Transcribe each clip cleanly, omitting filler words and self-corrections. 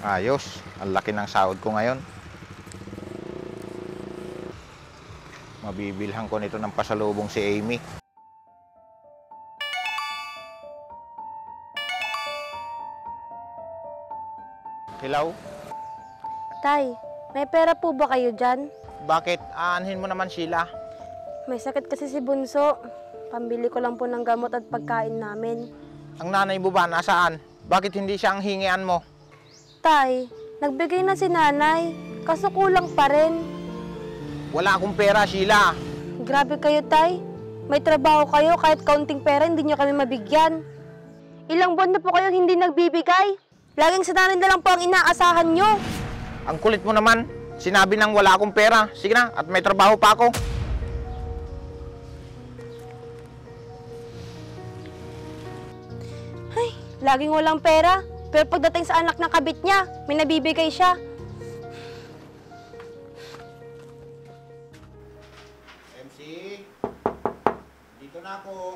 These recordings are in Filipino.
Ayos, ang laki ng sahod ko ngayon. Mabibilhan ko nito ng pasalubong si Amy. Hello? Tay, may pera po ba kayo dyan? Bakit? Aanhin mo naman sila. May sakit kasi si Bunso. Pambili ko lang po ng gamot at pagkain namin. Ang nanay mo ba nasaan? Bakit hindi siya ang hingian mo? Tay, nagbigay na si nanay. Kaso kulang pa rin. Wala akong pera, Sheila. Grabe kayo, Tay. May trabaho kayo, kahit kaunting pera, hindi nyo kami mabigyan. Ilang buwan na po kayo hindi nagbibigay. Laging sa nanay na lang po ang inaasahan nyo. Ang kulit mo naman. Sinabi nang wala akong pera. Sige na, at may trabaho pa ako. Ay, laging walang pera. Pero pagdating sa anak ng kabit niya, may nabibigay siya. MC, dito na ako.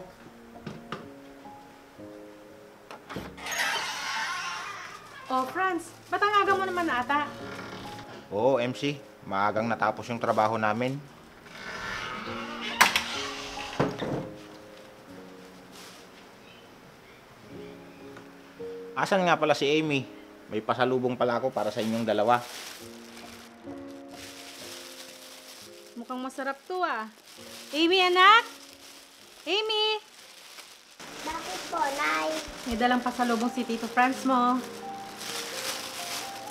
Oh, Franz, ba't ang aga mo naman ata? Oo, MC. Maagang natapos yung trabaho namin. Asan nga pala si Amy? May pasalubong pala ako para sa inyong dalawa. Mukhang masarap to ah. Amy, anak? Amy! Bakit po, Nay? May dalang pasalubong si Tito Franz mo.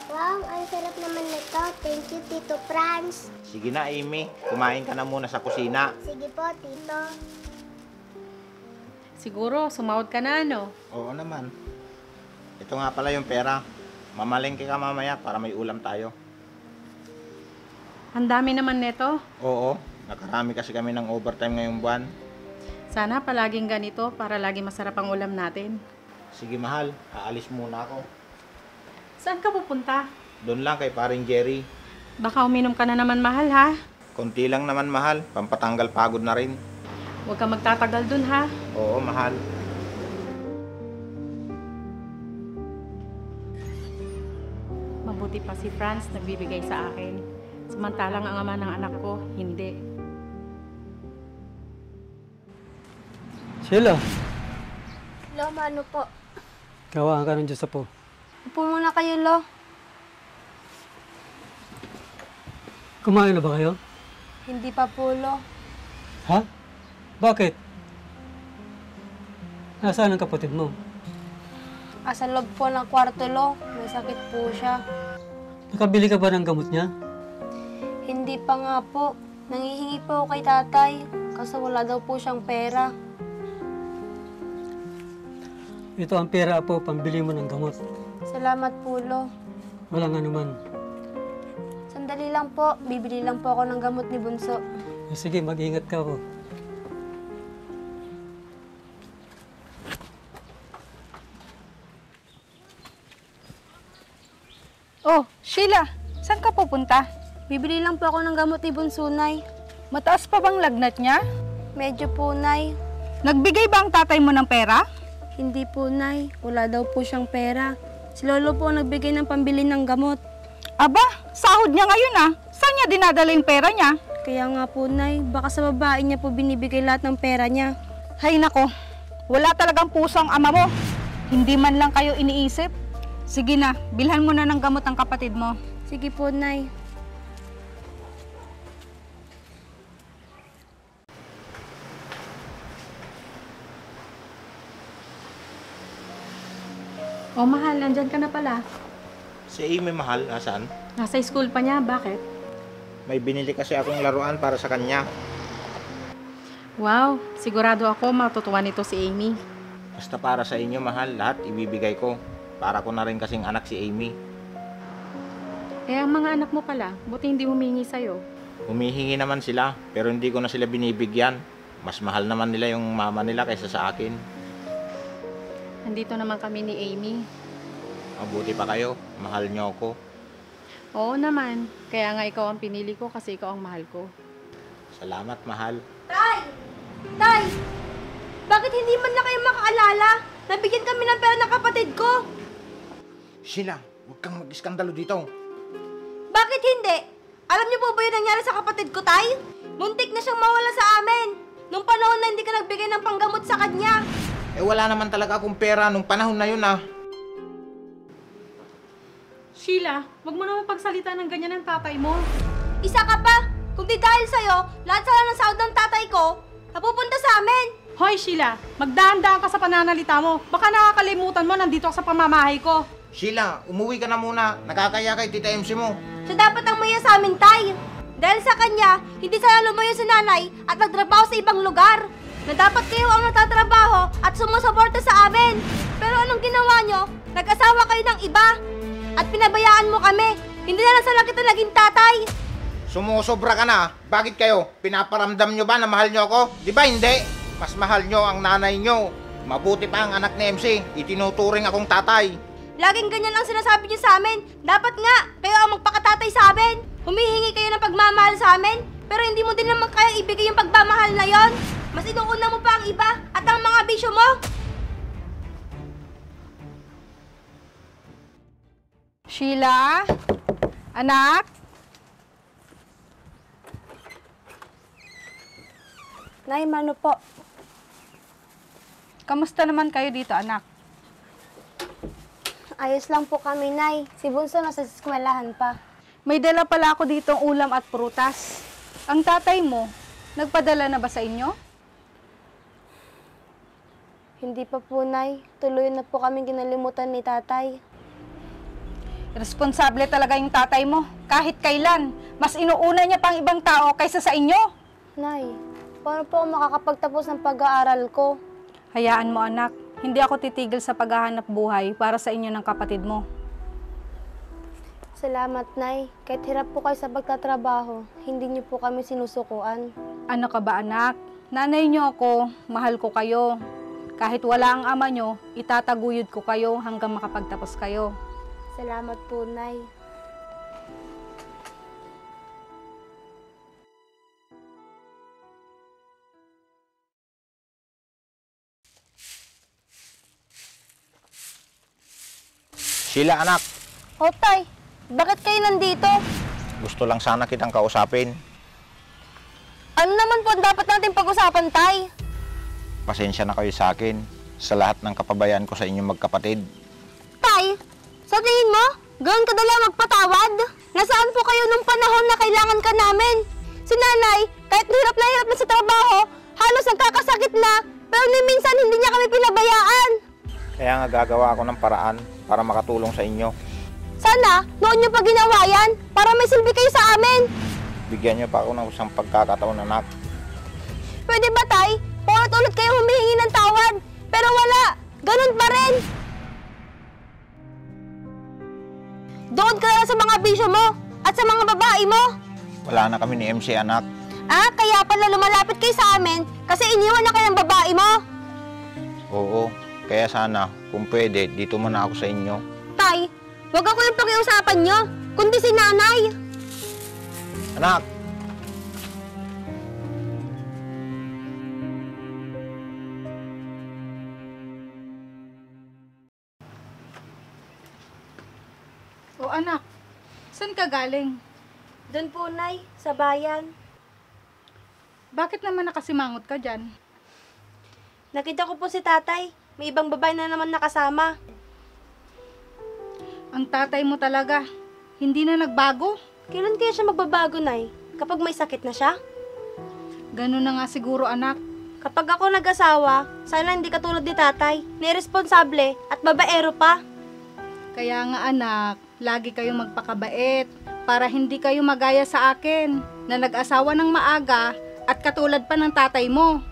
Wow, ang sarap naman nito. Thank you, Tito Franz. Sige na, Amy. Kumain ka na muna sa kusina. Sige po, Tito. Siguro, sumahod ka na, no? Oo naman. Ito nga pala yung pera. Mamalengke ka mamaya para may ulam tayo. Ang dami naman nito. Oo. Nakarami kasi kami ng overtime ngayong buwan. Sana palaging ganito para lagi masarap ang ulam natin. Sige, mahal. Aalis muna ako. Saan ka pupunta? Doon lang kay paring Jerry. Baka uminom ka na naman, mahal, ha? Konti lang naman, mahal. Pampatanggal pagod na rin. Huwag ka magtatagal dun, ha? Oo, mahal. Mabuti pa si Franz nagbibigay sa akin. Samantalang ang ama ng anak ko, hindi. Sheila, Lo, mano po? kawaan ka ng Diyos po. Upo muna kayo, Lo. Kumain na ba kayo? Hindi pa po, Lo. Ha? Bakit? Nasaan ang kapatid mo? Asa loob po ng kwarto, Lo. May sakit po siya. Nakabili ka ba ng gamot niya? Hindi pa nga po. Nangihingi po ako kay tatay. Kaso wala daw po siyang pera. Ito ang pera po, pambili mo ng gamot. Salamat po, Lo. Walang anuman. Sandali lang po. Bibili lang po ako ng gamot ni Bunso. Sige, mag-ingat ka po. Oh, Sheila, saan ka pupunta? Bibili lang po ako ng gamot ni Bunso, Nay. Mataas pa bang lagnat niya? Medyo po, Nay. Nagbigay ba ang tatay mo ng pera? Hindi po, Nay. Wala daw po siyang pera. Si Lolo po ang nagbigay ng pambili ng gamot. Aba, sahod niya ngayon ah. Saan niya dinadala yung pera niya? Kaya nga po, Nay. Baka sa babae niya po binibigay lahat ng pera niya. Hay nako, wala talagang puso ang ama mo. Hindi man lang kayo iniisip. Sige na, bilhan mo na ng gamot ang kapatid mo. Sige po, Nay. Oh, mahal, nandyan ka na pala. Si Amy, mahal. Nasaan? Nasa school pa niya, bakit? May binili kasi akong laruan para sa kanya. Wow, sigurado ako matutuwa nito si Amy. Basta para sa inyo, mahal. Lahat ibibigay ko. Para ko na rin kasing anak si Amy. Eh, ang mga anak mo pala, buti hindi humingi sa'yo. Humihingi naman sila, pero hindi ko na sila binibigyan. Mas mahal naman nila yung mama nila kaysa sa akin. Nandito naman kami ni Amy. Mabuti pa kayo. Mahal niyo ako. Oo naman, kaya nga ikaw ang pinili ko kasi ikaw ang mahal ko. Salamat, mahal. Tay! Tay! Bakit hindi man lang kayo makaalala? Nabigyan kami ng pera ng kapatid ko. Sheila, Huwag kang mag-iskandalo dito. Bakit hindi? Alam niyo po ba yung nangyari sa kapatid ko, Tay? Muntik na siyang mawala sa amin. Nung panahon na hindi ka nagbigay ng panggamot sa kanya. Eh wala naman talaga akong pera nung panahon na yun ah. Sheila, wag mo naman pagsalita ng ganyan ng tatay mo. Isa ka pa. Kung di dahil sa'yo, lahat sala ng sahod ng tatay ko, napupunta sa amin. Hoy Sheila, magdaan-daan ka sa pananalita mo. Baka nakakalimutan mo nandito ka sa pamamahay ko. Sheila, umuwi ka na muna. Nakakaya kay Tita MC mo. Siya dapat ang maya sa amin, Tay. Dahil sa kanya, hindi sana lumayo si nanay at nagtrabaho sa ibang lugar. Na dapat kayo ang natatrabaho at sumusuporta sa amin. Pero anong ginawa nyo? Nag-asawa kayo ng iba. At pinabayaan mo kami. Hindi na lang sana kita naging tatay. Sumusobra ka na. Bakit kayo? Pinaparamdam nyo ba na mahal nyo ako? Di ba hindi? Mas mahal nyo ang nanay nyo. Mabuti pa ang anak ni MC. Itinuturing akong tatay. Laging ganyan ang sinasabi niyo sa amin. Dapat nga, kayo ang magpakatatay sa amin. Humihingi kayo ng pagmamahal sa amin. Pero hindi mo din naman kayang ibigay yung pagmamahal na yon. Mas inuuna mo pa ang iba at ang mga bisyo mo. Sheila? Anak? Nay, mano po? Kamusta naman kayo dito, anak? Ayos lang po kami, Nay. Si Bunso nasa eskwelahan pa. May dala pala ako dito ulam at prutas. Ang tatay mo, nagpadala na ba sa inyo? Hindi pa po, Nay. Tuloy na po kami kinalimutan ni tatay. Responsable talaga yung tatay mo. Kahit kailan, mas inuuna niya pang ibang tao kaysa sa inyo. Nay, paano po ako makakapagtapos ng pag-aaral ko? Hayaan mo, anak. Hindi ako titigil sa paghahanap buhay para sa inyo ng kapatid mo. Salamat, Nay. Kahit hirap po kayo sa pagtatrabaho, hindi niyo po kami sinusukuan. Ano ka ba, anak? Nanay niyo ako, mahal ko kayo. Kahit wala ang ama niyo, itataguyod ko kayo hanggang makapagtapos kayo. Salamat po, Nay. Sheila, anak. O, Tay, bakit kayo nandito? Gusto lang sana kitang kausapin. Ano naman po ang dapat natin pag-usapan, Tay? Pasensya na kayo sa akin sa lahat ng kapabayaan ko sa inyong magkapatid. Tay, sa tingin mo, ganoon kadala magpatawad? Nasaan po kayo nung panahon na kailangan ka namin? Si nanay, kahit hirap na sa trabaho, halos nagkakasakit na, pero ni minsan hindi niya kami pinabayaan. Kaya nga gagawa ako ng paraan para makatulong sa inyo. Sana, noon niyo pa ginawa yan, para may silbi kayo sa amin. Bigyan niyo pa ako ng isang pagkakataon, anak. Pwede ba, Tay? Ulit-ulit kayo humihingi ng tawad, pero wala. Ganun pa rin. Doon ka na sa mga bisyo mo at sa mga babae mo. Wala na kami ni MC, anak. Ah, kaya pala lumalapit kayo sa amin kasi iniwan na kayo ng babae mo. Oo, kaya sana, kung pwede, dito muna ako sa inyo. Tay, wag ako yung pakiusapan nyo, kundi si nanay. Anak! O anak, saan ka galing? Doon po, Nay, sa bayan. Bakit naman nakasimangot ka dyan? Nakita ko po si tatay. May ibang babae na naman nakasama. Ang tatay mo talaga, hindi na nagbago. Kailan kaya siya magbabago, Nay? Kapag may sakit na siya? Ganun na nga siguro, anak. Kapag ako nag-asawa, sana hindi katulad ni tatay. Niresponsable at babaero pa. Kaya nga anak, lagi kayong magpakabait para hindi kayo magaya sa akin na nag-asawa ng maaga at katulad pa ng tatay mo.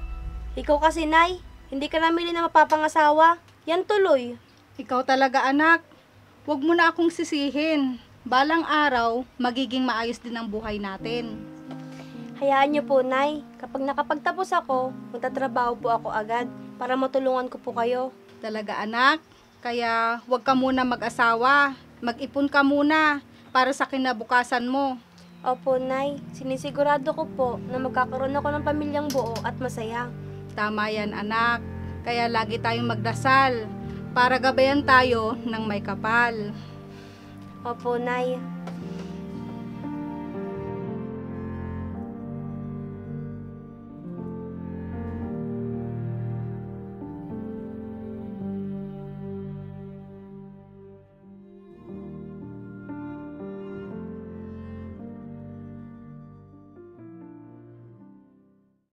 Ikaw kasi, Nay, hindi ka namili na mapapangasawa. Yan tuloy. Ikaw talaga anak, huwag mo na akong sisihin. Balang araw, magiging maayos din ang buhay natin. Hayaan niyo po, Nay. Kapag nakapagtapos ako, magtatrabaho po ako agad para matulungan ko po kayo. Talaga anak, kaya huwag ka muna mag-asawa. Mag-ipon ka muna para sa kinabukasan mo. Opo, Nay. Sinisigurado ko po na magkakaroon ako ng pamilyang buo at masaya. Tama yan anak, kaya lagi tayong magdasal para gabayan tayo ng may kapal. Opo, Nay.